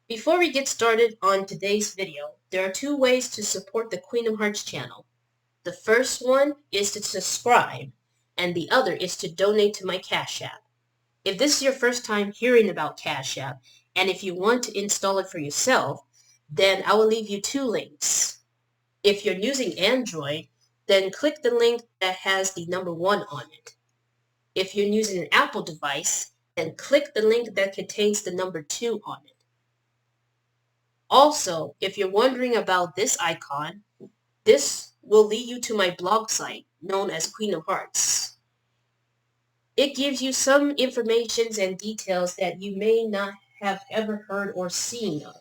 Before we get started on today's video, there are two ways to support the Queen of Hearts channel. The first one is to subscribe, and the other is to donate to my Cash App. If this is your first time hearing about Cash App, and if you want to install it for yourself, then I will leave you two links. If you're using Android, then click the link that has the number 1 on it. If you're using an Apple device, then click the link that contains the number 2 on it. Also, if you're wondering about this icon, this will lead you to my blog site known as Queen of Hearts. It gives you some information and details that you may not have ever heard or seen of.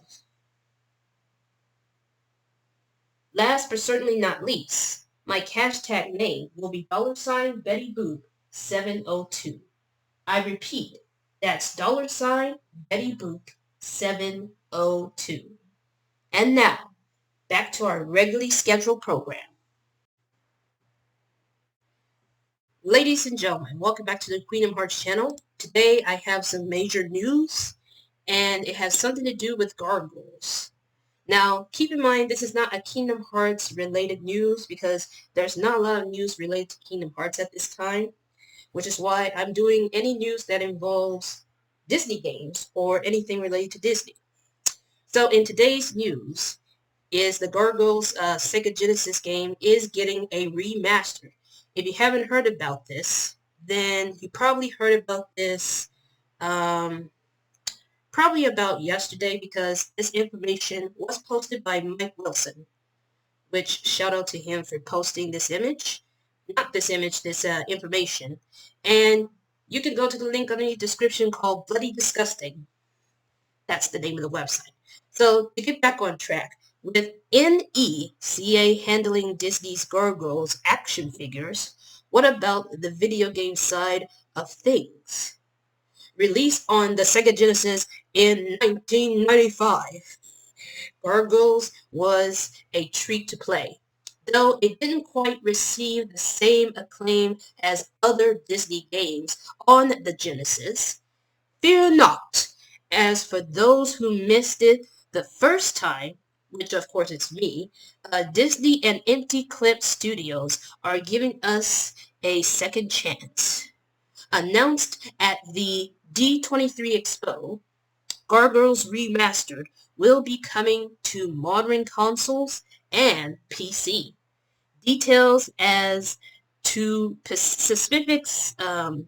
Last but certainly not least, my hashtag name will be $Betty Boop 702. I repeat, that's $Betty Boop 702. And now, back to our regularly scheduled program. Ladies and gentlemen, welcome back to the Queen of Hearts channel. Today I have some major news, and it has something to do with Gargoyles. Now, keep in mind, this is not a Kingdom Hearts related news because there's not a lot of news related to Kingdom Hearts at this time, which is why I'm doing any news that involves Disney games or anything related to Disney. So in today's news is the Gargoyles Sega Genesis game is getting a remaster. If you haven't heard about this, then you probably heard about this probably about yesterday because this information was posted by Mike Wilson, which shout out to him for posting this image. Not this image, this information. And you can go to the link under the description called Bloody Disgusting. That's the name of the website. So to get back on track, with NECA handling Disney's Gargoyles action figures, what about the video game side of things? Released on the Sega Genesis in 1995, Gargoyles was a treat to play. Though it didn't quite receive the same acclaim as other Disney games on the Genesis, fear not, as for those who missed it the first time, which of course it's me, Disney and Empty Clip Studios are giving us a second chance. Announced at the D23 Expo, Gargoyles Remastered will be coming to modern consoles and PC. Details as to specific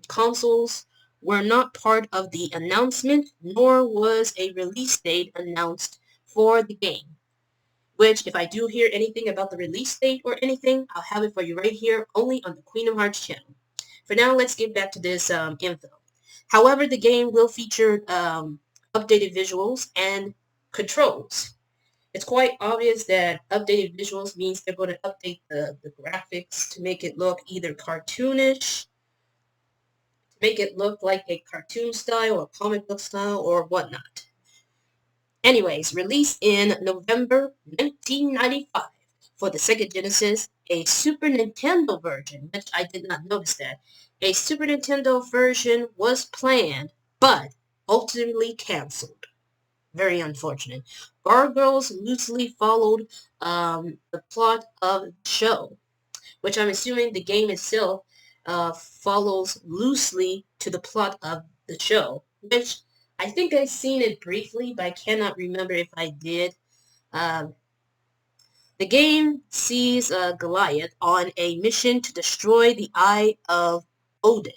consoles were not part of the announcement, nor was a release date announced for the game. Which, if I do hear anything about the release date or anything, I'll have it for you right here, only on the Queen of Hearts channel. For now, let's get back to this info. However, the game will feature updated visuals and controls. It's quite obvious that updated visuals means they're going to update the graphics to make it look either cartoonish, to make it look like a cartoon style or comic book style or whatnot. Anyways, released in November 1995 for the Sega Genesis, a Super Nintendo version, which I did not notice that. A Super Nintendo version was planned, but ultimately canceled. Very unfortunate. Gargoyles loosely followed the plot of the show, which I'm assuming the game itself follows loosely to the plot of the show, which I think I've seen it briefly, but I cannot remember if I did. The game sees Goliath on a mission to destroy the Eye of Odin,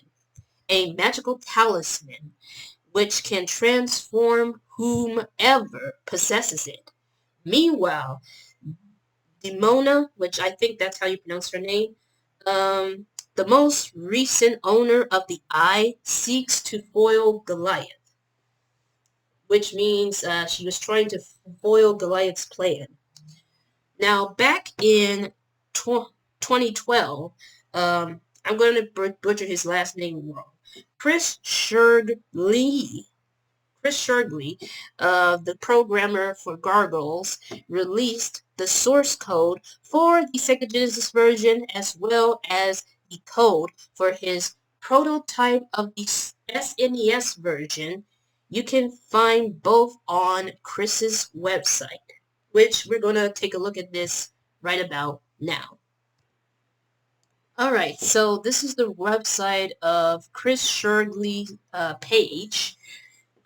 a magical talisman which can transform whomever possesses it. Meanwhile, Demona, which I think that's how you pronounce her name, the most recent owner of the Eye, seeks to foil Goliath, which means she was trying to foil Goliath's plan. Now, back in 2012, I'm going to butcher his last name wrong. Chris Shergley, the programmer for Gargoyles, released the source code for the Sega Genesis version as well as the code for his prototype of the SNES version You can find both on Chris's website, which we're going to take a look at this right about now. Alright, so this is the website of Chris Shergley page.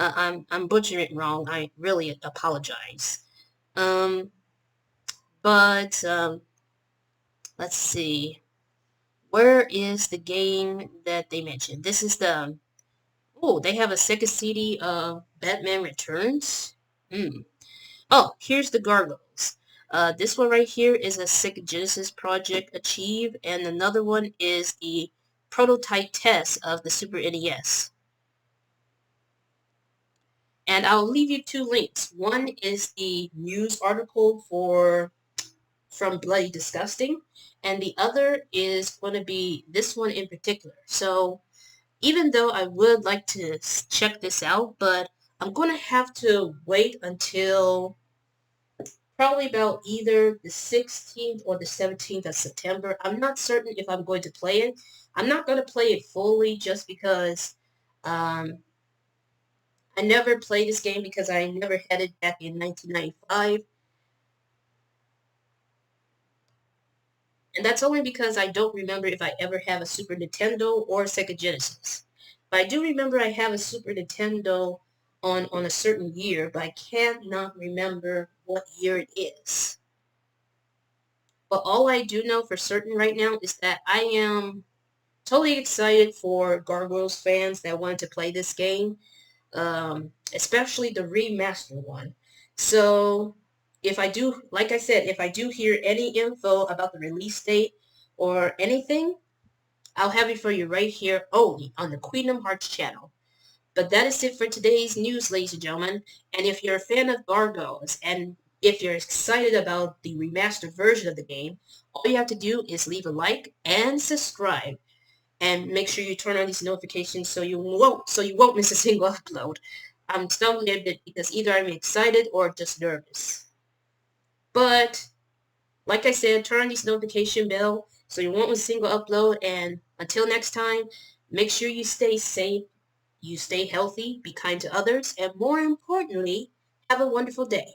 I'm butchering it wrong. I really apologize. But let's see. Where is the game that they mentioned? This is the... Oh, they have a Sega CD of Batman Returns? Oh, here's the Gargoyles. This one right here is a Sega Genesis Project Achieve, and another one is the prototype test of the Super NES. And I'll leave you two links. One is the news article from Bloody Disgusting, and the other is going to be this one in particular. So even though I would like to check this out, but I'm going to have to wait until probably about either the 16th or the 17th of September. I'm not certain if I'm going to play it. I'm not going to play it fully just because I never played this game because I never had it back in 1995. And that's only because I don't remember if I ever have a Super Nintendo or a Sega Genesis. But I do remember I have a Super Nintendo on a certain year, but I cannot remember what year it is. But all I do know for certain right now is that I am totally excited for Gargoyles fans that wanted to play this game, especially the remastered one. So if I do, like I said, if I do hear any info about the release date or anything, I'll have it for you right here only on the Queendom Hearts channel. But that is it for today's news, ladies and gentlemen. And if you're a fan of Gargoyles, and if you're excited about the remastered version of the game, all you have to do is leave a like and subscribe. And make sure you turn on these notifications so you won't miss a single upload. I'm stumbling a bit because either I'm excited or just nervous. But like I said, turn on this notification bell so you won't miss a single upload. And until next time, make sure you stay safe, you stay healthy, be kind to others, and more importantly, have a wonderful day.